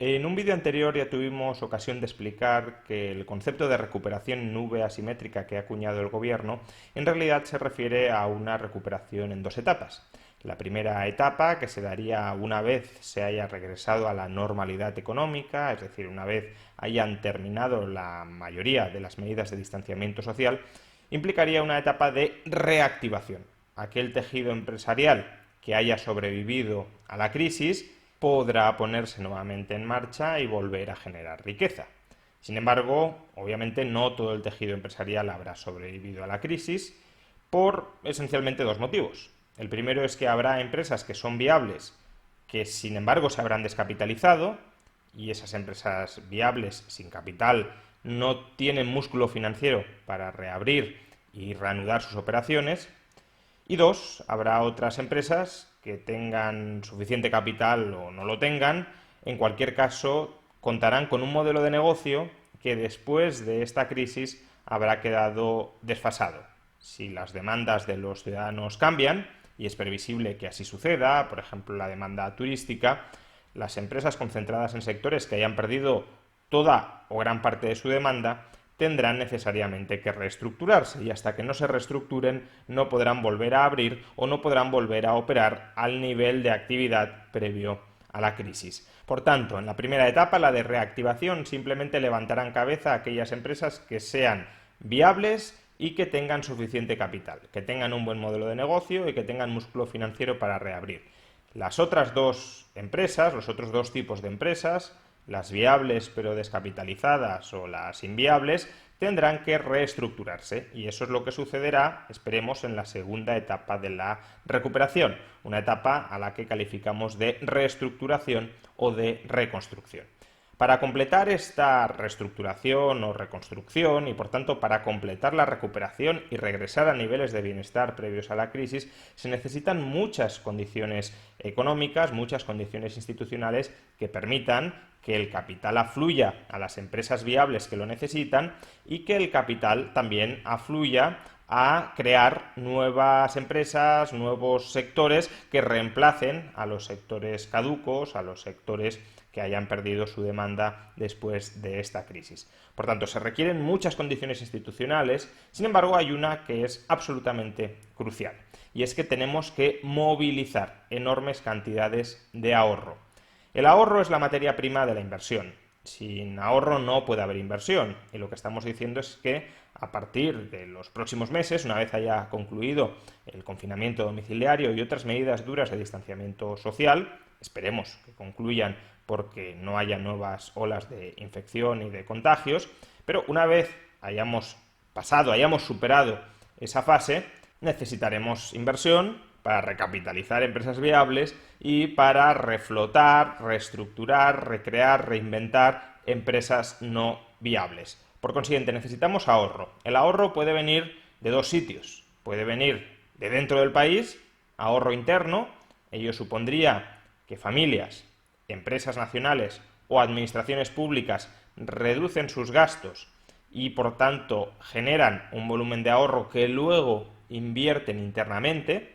En un vídeo anterior ya tuvimos ocasión de explicar que el concepto de recuperación en V asimétrica que ha acuñado el gobierno en realidad se refiere a una recuperación en dos etapas. La primera etapa, que se daría una vez se haya regresado a la normalidad económica, es decir, una vez hayan terminado la mayoría de las medidas de distanciamiento social, implicaría una etapa de reactivación. Aquel tejido empresarial que haya sobrevivido a la crisis podrá ponerse nuevamente en marcha y volver a generar riqueza. Sin embargo, obviamente no todo el tejido empresarial habrá sobrevivido a la crisis por esencialmente dos motivos. El primero es que habrá empresas que son viables, que sin embargo se habrán descapitalizado, y esas empresas viables sin capital no tienen músculo financiero para reabrir y reanudar sus operaciones. Y dos, habrá otras empresas que tengan suficiente capital o no lo tengan. En cualquier caso, contarán con un modelo de negocio que después de esta crisis habrá quedado desfasado. Si las demandas de los ciudadanos cambian, y es previsible que así suceda, por ejemplo la demanda turística, las empresas concentradas en sectores que hayan perdido toda o gran parte de su demanda tendrán necesariamente que reestructurarse y hasta que no se reestructuren no podrán volver a abrir o no podrán volver a operar al nivel de actividad previo a la crisis. Por tanto, en la primera etapa, la de reactivación, simplemente levantarán cabeza aquellas empresas que sean viables y que tengan suficiente capital, que tengan un buen modelo de negocio y que tengan músculo financiero para reabrir. Las otras dos empresas, los otros dos tipos de empresas, las viables pero descapitalizadas o las inviables, tendrán que reestructurarse y eso es lo que sucederá, esperemos, en la segunda etapa de la recuperación, una etapa a la que calificamos de reestructuración o de reconstrucción. Para completar esta reestructuración o reconstrucción y por tanto para completar la recuperación y regresar a niveles de bienestar previos a la crisis se necesitan muchas condiciones económicas, muchas condiciones institucionales que permitan que el capital afluya a las empresas viables que lo necesitan y que el capital también afluya a crear nuevas empresas, nuevos sectores que reemplacen a los sectores caducos, a los sectores que hayan perdido su demanda después de esta crisis. Por tanto, se requieren muchas condiciones institucionales, sin embargo, hay una que es absolutamente crucial, y es que tenemos que movilizar enormes cantidades de ahorro. El ahorro es la materia prima de la inversión. Sin ahorro no puede haber inversión, y lo que estamos diciendo es que a partir de los próximos meses, una vez haya concluido el confinamiento domiciliario y otras medidas duras de distanciamiento social, esperemos que concluyan porque no haya nuevas olas de infección y de contagios, pero una vez hayamos pasado, hayamos superado esa fase, necesitaremos inversión para recapitalizar empresas viables y para reflotar, reestructurar, recrear, reinventar empresas no viables. Por consiguiente, necesitamos ahorro. El ahorro puede venir de dos sitios. Puede venir de dentro del país, ahorro interno. Ello supondría que familias, empresas nacionales o administraciones públicas reducen sus gastos y por tanto generan un volumen de ahorro que luego invierten internamente.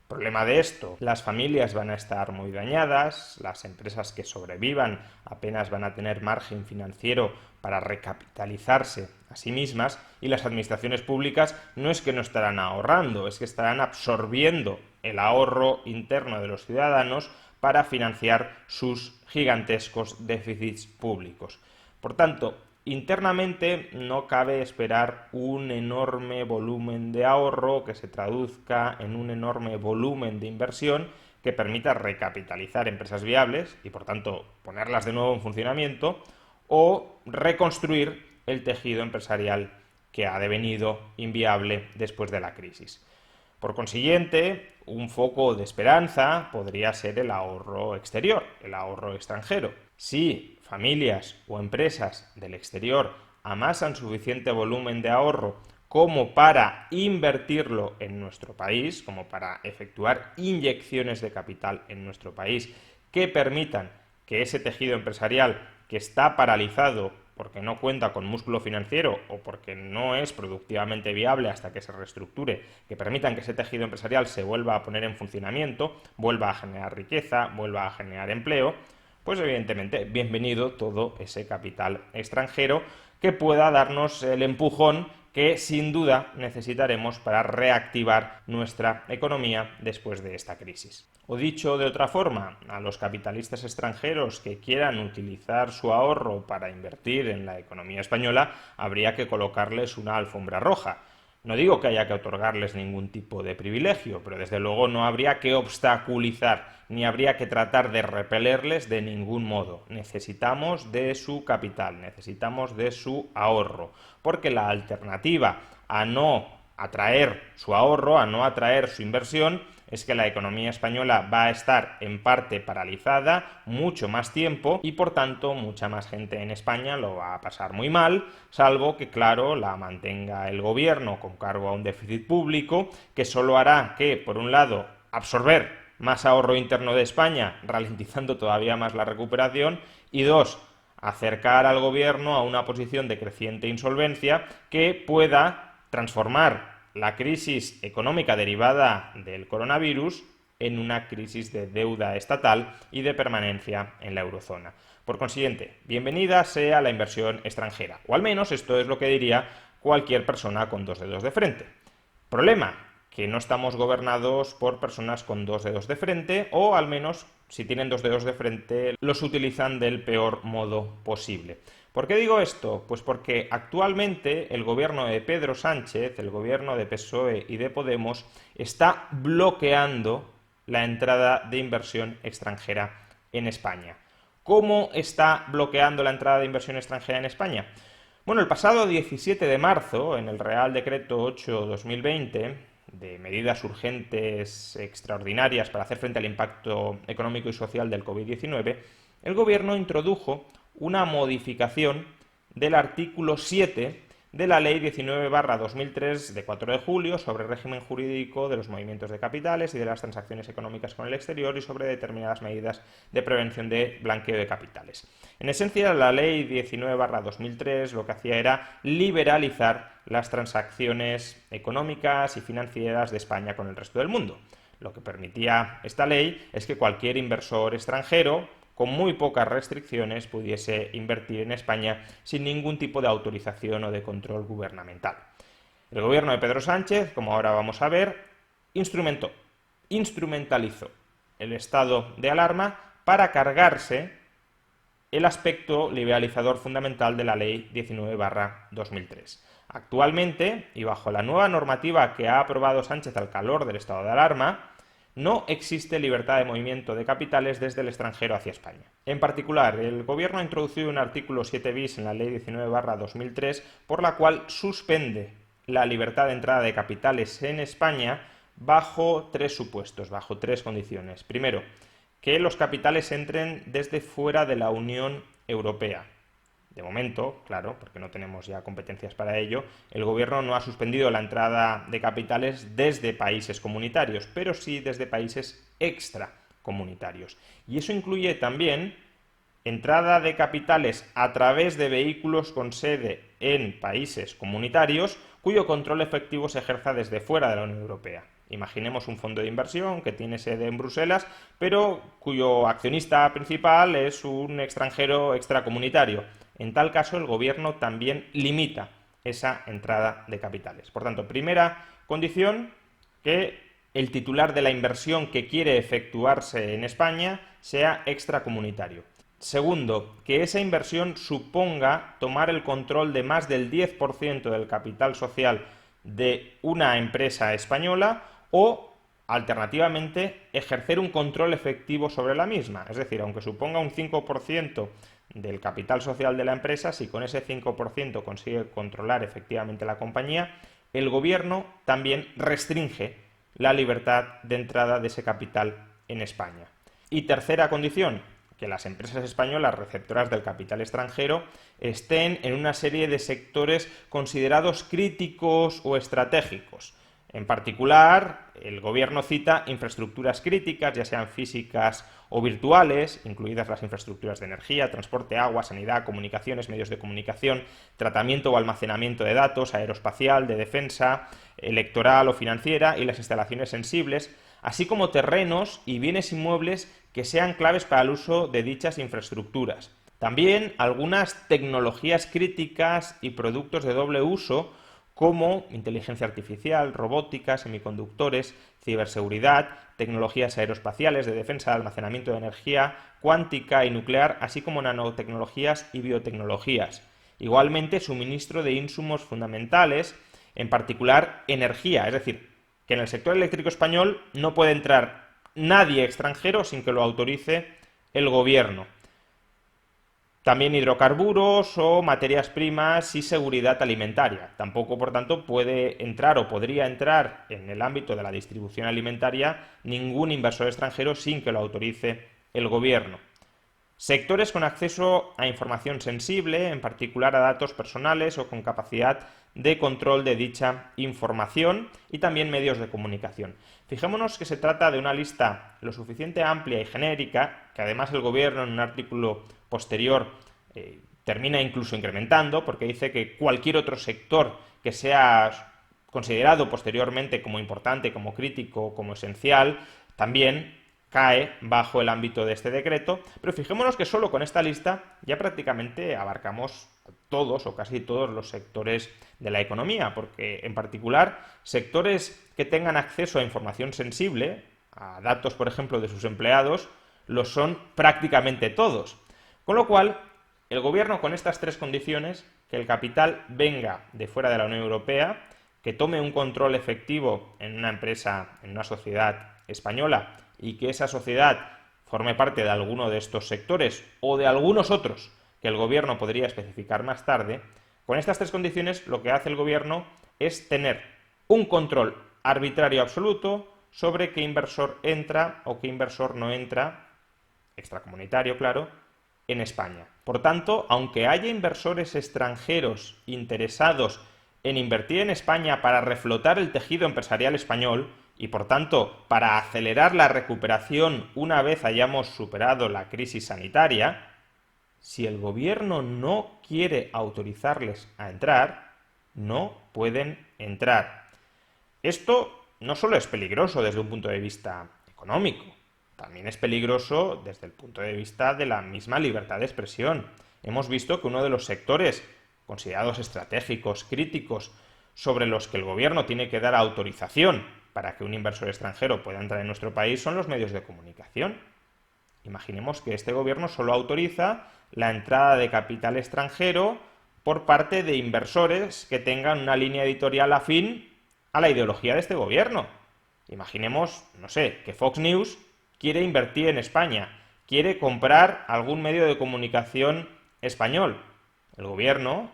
Problema de esto, las familias van a estar muy dañadas, las empresas que sobrevivan apenas van a tener margen financiero para recapitalizarse a sí mismas y las administraciones públicas no es que no estarán ahorrando, es que estarán absorbiendo el ahorro interno de los ciudadanos para financiar sus gigantescos déficits públicos. Por tanto, internamente no cabe esperar un enorme volumen de ahorro que se traduzca en un enorme volumen de inversión que permita recapitalizar empresas viables y por tanto ponerlas de nuevo en funcionamiento o reconstruir el tejido empresarial que ha devenido inviable después de la crisis. Por consiguiente, un foco de esperanza podría ser el ahorro exterior, el ahorro extranjero. Si familias o empresas del exterior amasan suficiente volumen de ahorro como para invertirlo en nuestro país, como para efectuar inyecciones de capital en nuestro país que permitan que ese tejido empresarial que está paralizado porque no cuenta con músculo financiero o porque no es productivamente viable hasta que se reestructure, que permitan que ese tejido empresarial se vuelva a poner en funcionamiento, vuelva a generar riqueza, vuelva a generar empleo, pues evidentemente bienvenido todo ese capital extranjero que pueda darnos el empujón que sin duda necesitaremos para reactivar nuestra economía después de esta crisis. O dicho de otra forma, a los capitalistas extranjeros que quieran utilizar su ahorro para invertir en la economía española, habría que colocarles una alfombra roja. No digo que haya que otorgarles ningún tipo de privilegio, pero desde luego no habría que obstaculizar ni habría que tratar de repelerles de ningún modo. Necesitamos de su capital, necesitamos de su ahorro, porque la alternativa a no atraer su ahorro, a no atraer su inversión, es que la economía española va a estar en parte paralizada mucho más tiempo y por tanto mucha más gente en España lo va a pasar muy mal, salvo que claro la mantenga el gobierno con cargo a un déficit público que solo hará que, por un lado, absorber más ahorro interno de España, ralentizando todavía más la recuperación, y dos, acercar al gobierno a una posición de creciente insolvencia que pueda transformar la crisis económica derivada del coronavirus en una crisis de deuda estatal y de permanencia en la eurozona. Por consiguiente, bienvenida sea la inversión extranjera, o al menos esto es lo que diría cualquier persona con dos dedos de frente. Problema, que no estamos gobernados por personas con dos dedos de frente, o al menos, si tienen dos dedos de frente, los utilizan del peor modo posible. ¿Por qué digo esto? Pues porque actualmente el gobierno de Pedro Sánchez, el gobierno de PSOE y de Podemos, está bloqueando la entrada de inversión extranjera en España. ¿Cómo está bloqueando la entrada de inversión extranjera en España? Bueno, el pasado 17 de marzo, en el Real Decreto 8/2020, de medidas urgentes extraordinarias para hacer frente al impacto económico y social del COVID-19, el gobierno introdujo una modificación del artículo 7 de la Ley 19/2003 de 4 de julio sobre régimen jurídico de los movimientos de capitales y de las transacciones económicas con el exterior y sobre determinadas medidas de prevención de blanqueo de capitales. En esencia, la Ley 19/2003 lo que hacía era liberalizar las transacciones económicas y financieras de España con el resto del mundo. Lo que permitía esta ley es que cualquier inversor extranjero, con muy pocas restricciones, pudiese invertir en España sin ningún tipo de autorización o de control gubernamental. El gobierno de Pedro Sánchez, como ahora vamos a ver, instrumentalizó el estado de alarma para cargarse el aspecto liberalizador fundamental de la Ley 19/2003. Actualmente, y bajo la nueva normativa que ha aprobado Sánchez al calor del estado de alarma, no existe libertad de movimiento de capitales desde el extranjero hacia España. En particular, el gobierno ha introducido un artículo 7 bis en la Ley 19/2003 por la cual suspende la libertad de entrada de capitales en España bajo tres supuestos, bajo tres condiciones. Primero, que los capitales entren desde fuera de la Unión Europea. De momento, claro, porque no tenemos ya competencias para ello, el gobierno no ha suspendido la entrada de capitales desde países comunitarios, pero sí desde países extracomunitarios. Y eso incluye también entrada de capitales a través de vehículos con sede en países comunitarios cuyo control efectivo se ejerza desde fuera de la Unión Europea. Imaginemos un fondo de inversión que tiene sede en Bruselas, pero cuyo accionista principal es un extranjero extracomunitario. En tal caso, el gobierno también limita esa entrada de capitales. Por tanto, primera condición, que el titular de la inversión que quiere efectuarse en España sea extracomunitario. Segundo, que esa inversión suponga tomar el control de más del 10% del capital social de una empresa española o, alternativamente, ejercer un control efectivo sobre la misma. Es decir, aunque suponga un 5% del capital social de la empresa, si con ese 5% consigue controlar efectivamente la compañía, el gobierno también restringe la libertad de entrada de ese capital en España. Y tercera condición, que las empresas españolas receptoras del capital extranjero estén en una serie de sectores considerados críticos o estratégicos. En particular, el gobierno cita infraestructuras críticas, ya sean físicas o virtuales, incluidas las infraestructuras de energía, transporte, agua, sanidad, comunicaciones, medios de comunicación, tratamiento o almacenamiento de datos, aeroespacial, de defensa, electoral o financiera y las instalaciones sensibles, así como terrenos y bienes inmuebles que sean claves para el uso de dichas infraestructuras. También algunas tecnologías críticas y productos de doble uso como inteligencia artificial, robótica, semiconductores, ciberseguridad, tecnologías aeroespaciales de defensa, de almacenamiento de energía, cuántica y nuclear, así como nanotecnologías y biotecnologías. Igualmente, suministro de insumos fundamentales, en particular energía, es decir, que en el sector eléctrico español no puede entrar nadie extranjero sin que lo autorice el gobierno. También hidrocarburos o materias primas y seguridad alimentaria. Tampoco, por tanto, puede entrar o podría entrar en el ámbito de la distribución alimentaria ningún inversor extranjero sin que lo autorice el gobierno. Sectores con acceso a información sensible, en particular a datos personales o con capacidad de control de dicha información, y también medios de comunicación. Fijémonos que se trata de una lista lo suficiente amplia y genérica, que además el gobierno en un artículo posterior termina incluso incrementando, porque dice que cualquier otro sector que sea considerado posteriormente como importante, como crítico, como esencial, también cae bajo el ámbito de este decreto, pero fijémonos que solo con esta lista ya prácticamente abarcamos todos o casi todos los sectores de la economía, porque en particular sectores que tengan acceso a información sensible, a datos por ejemplo de sus empleados, lo son prácticamente todos. Con lo cual, el gobierno con estas tres condiciones, que el capital venga de fuera de la Unión Europea, que tome un control efectivo en una empresa, en una sociedad española, y que esa sociedad forme parte de alguno de estos sectores o de algunos otros que el gobierno podría especificar más tarde, con estas tres condiciones lo que hace el gobierno es tener un control arbitrario absoluto sobre qué inversor entra o qué inversor no entra, extracomunitario, claro, en España. Por tanto, aunque haya inversores extranjeros interesados en invertir en España para reflotar el tejido empresarial español, y por tanto para acelerar la recuperación una vez hayamos superado la crisis sanitaria, si el gobierno no quiere autorizarles a entrar, no pueden entrar. Esto no solo es peligroso desde un punto de vista económico, también es peligroso desde el punto de vista de la misma libertad de expresión. Hemos visto que uno de los sectores considerados estratégicos, críticos, sobre los que el gobierno tiene que dar autorización para que un inversor extranjero pueda entrar en nuestro país son los medios de comunicación. Imaginemos que este gobierno solo autoriza la entrada de capital extranjero por parte de inversores que tengan una línea editorial afín a la ideología de este gobierno. Imaginemos, no sé, que Fox News quiere invertir en España, quiere comprar algún medio de comunicación español. El gobierno,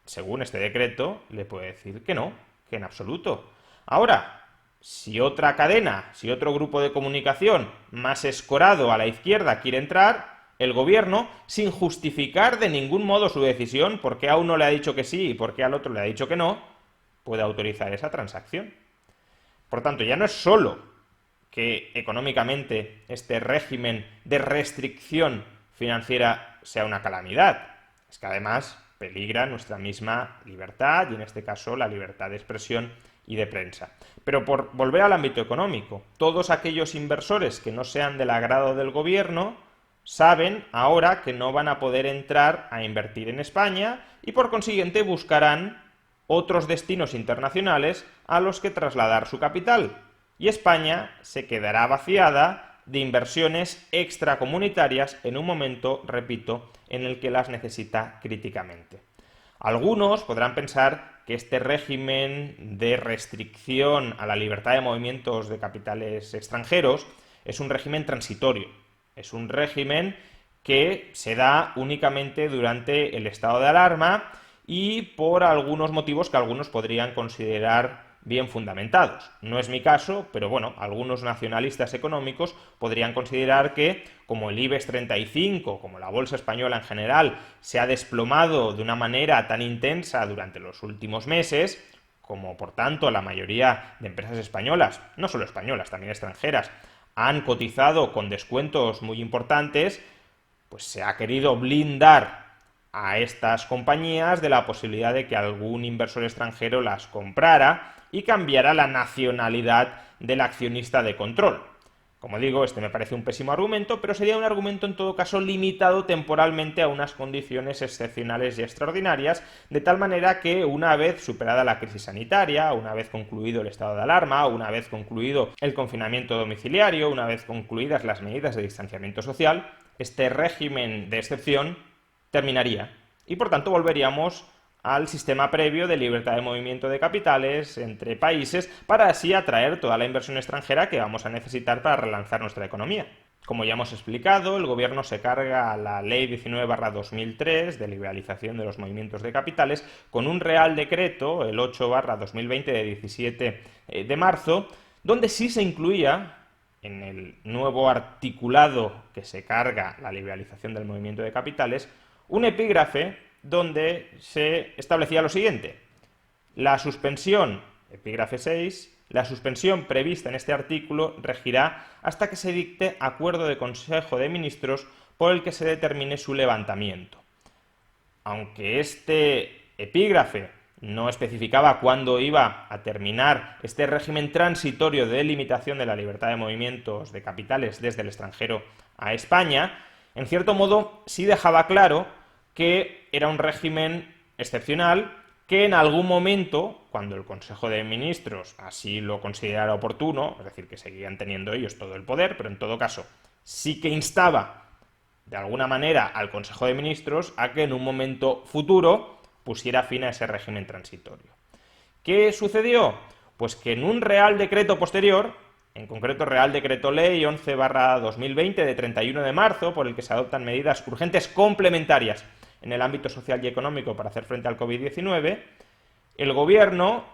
según este decreto, le puede decir que no, que en absoluto. Ahora, si otra cadena, si otro grupo de comunicación más escorado a la izquierda quiere entrar, el gobierno, sin justificar de ningún modo su decisión, porque a uno le ha dicho que sí y porque al otro le ha dicho que no, puede autorizar esa transacción. Por tanto, ya no es solo que económicamente este régimen de restricción financiera sea una calamidad, es que además peligra nuestra misma libertad y en este caso la libertad de expresión y de prensa. Pero por volver al ámbito económico, todos aquellos inversores que no sean del agrado del gobierno saben ahora que no van a poder entrar a invertir en España y por consiguiente buscarán otros destinos internacionales a los que trasladar su capital. Y España se quedará vaciada de inversiones extracomunitarias en un momento, repito, en el que las necesita críticamente. Algunos podrán pensar que este régimen de restricción a la libertad de movimientos de capitales extranjeros es un régimen transitorio, es un régimen que se da únicamente durante el estado de alarma y por algunos motivos que algunos podrían considerar bien fundamentados. No es mi caso, pero bueno, algunos nacionalistas económicos podrían considerar que, como el IBEX 35, como la bolsa española en general, se ha desplomado de una manera tan intensa durante los últimos meses, como por tanto la mayoría de empresas españolas, no solo españolas, también extranjeras, han cotizado con descuentos muy importantes, pues se ha querido blindar a estas compañías de la posibilidad de que algún inversor extranjero las comprara y cambiara la nacionalidad del accionista de control. Como digo, este me parece un pésimo argumento, pero sería un argumento en todo caso limitado temporalmente a unas condiciones excepcionales y extraordinarias, de tal manera que una vez superada la crisis sanitaria, una vez concluido el estado de alarma, una vez concluido el confinamiento domiciliario, una vez concluidas las medidas de distanciamiento social, este régimen de excepción terminaría y por tanto volveríamos al sistema previo de libertad de movimiento de capitales entre países para así atraer toda la inversión extranjera que vamos a necesitar para relanzar nuestra economía. Como ya hemos explicado, el gobierno se carga a la Ley 19/2003 de liberalización de los movimientos de capitales con un Real Decreto, el 8/2020 de 17 de marzo, donde sí se incluía en el nuevo articulado que se carga la liberalización del movimiento de capitales un epígrafe donde se establecía lo siguiente: la suspensión, epígrafe 6, la suspensión prevista en este artículo regirá hasta que se dicte acuerdo de Consejo de Ministros por el que se determine su levantamiento. Aunque este epígrafe no especificaba cuándo iba a terminar este régimen transitorio de limitación de la libertad de movimientos de capitales desde el extranjero a España, en cierto modo sí dejaba claro que era un régimen excepcional que en algún momento, cuando el Consejo de Ministros así lo considerara oportuno, es decir, que seguían teniendo ellos todo el poder, pero en todo caso sí que instaba de alguna manera al Consejo de Ministros a que en un momento futuro pusiera fin a ese régimen transitorio. ¿Qué sucedió? Pues que en un Real Decreto posterior, en concreto Real Decreto Ley 11/2020 de 31 de marzo, por el que se adoptan medidas urgentes complementarias en el ámbito social y económico para hacer frente al COVID-19, el gobierno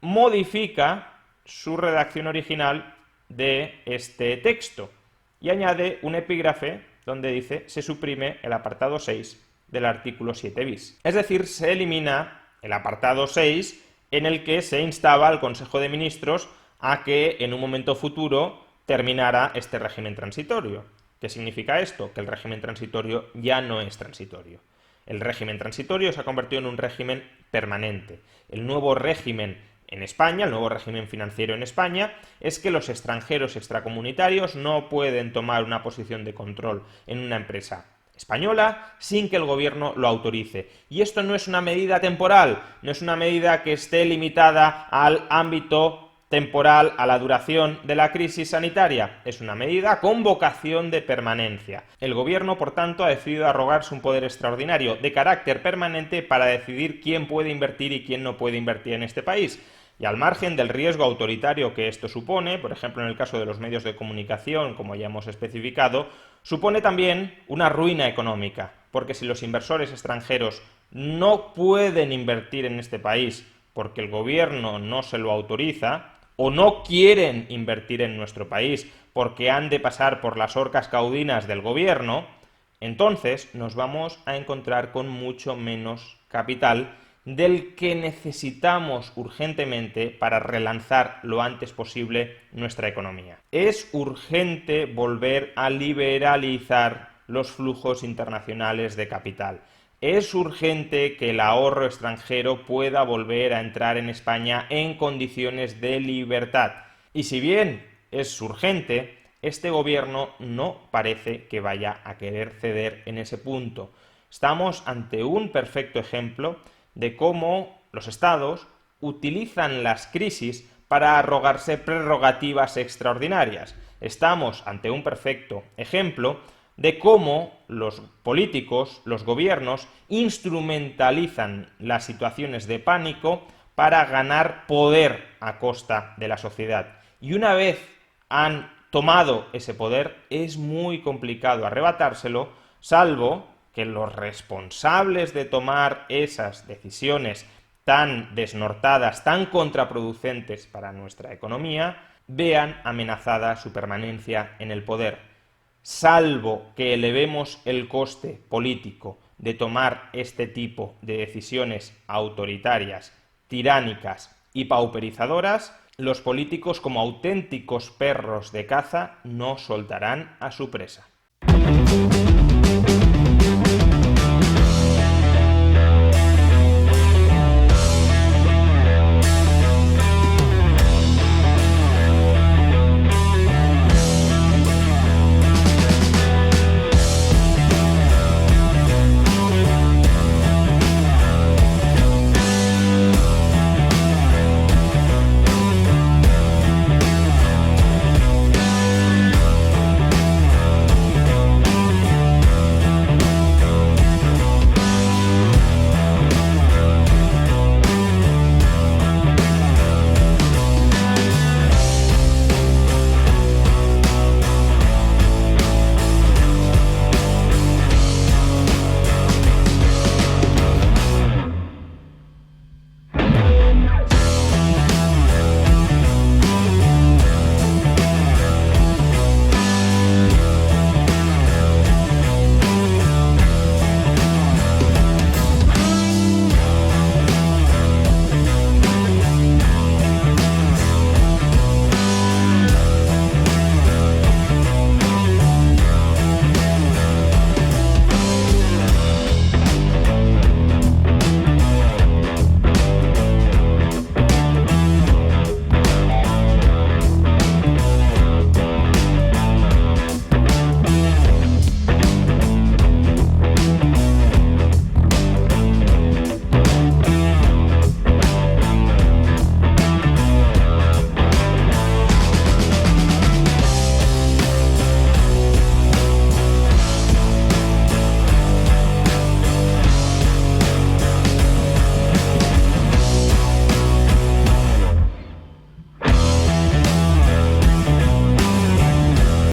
modifica su redacción original de este texto y añade un epígrafe donde dice se suprime el apartado 6 del artículo 7 bis. Es decir, se elimina el apartado 6 en el que se instaba al Consejo de Ministros a que en un momento futuro terminara este régimen transitorio. ¿Qué significa esto? Que el régimen transitorio ya no es transitorio. El régimen transitorio se ha convertido en un régimen permanente. El nuevo régimen en España, el nuevo régimen financiero en España, es que los extranjeros extracomunitarios no pueden tomar una posición de control en una empresa española sin que el gobierno lo autorice. Y esto no es una medida temporal, no es una medida que esté limitada al ámbito temporal, a la duración de la crisis sanitaria. Es una medida con vocación de permanencia. El gobierno, por tanto, ha decidido arrogarse un poder extraordinario de carácter permanente para decidir quién puede invertir y quién no puede invertir en este país. Y al margen del riesgo autoritario que esto supone, por ejemplo en el caso de los medios de comunicación, como ya hemos especificado, supone también una ruina económica, porque si los inversores extranjeros no pueden invertir en este país porque el gobierno no se lo autoriza, o no quieren invertir en nuestro país porque han de pasar por las horcas caudinas del gobierno, entonces nos vamos a encontrar con mucho menos capital del que necesitamos urgentemente para relanzar lo antes posible nuestra economía. Es urgente volver a liberalizar los flujos internacionales de capital. Es urgente que el ahorro extranjero pueda volver a entrar en España en condiciones de libertad. Y si bien es urgente, este gobierno no parece que vaya a querer ceder en ese punto. Estamos ante un perfecto ejemplo de cómo los estados utilizan las crisis para arrogarse prerrogativas extraordinarias. Estamos ante un perfecto ejemplo de cómo los políticos, los gobiernos, instrumentalizan las situaciones de pánico para ganar poder a costa de la sociedad. Y una vez han tomado ese poder, es muy complicado arrebatárselo, salvo que los responsables de tomar esas decisiones tan desnortadas, tan contraproducentes para nuestra economía, vean amenazada su permanencia en el poder. Salvo que elevemos el coste político de tomar este tipo de decisiones autoritarias, tiránicas y pauperizadoras, los políticos, como auténticos perros de caza, no soltarán a su presa.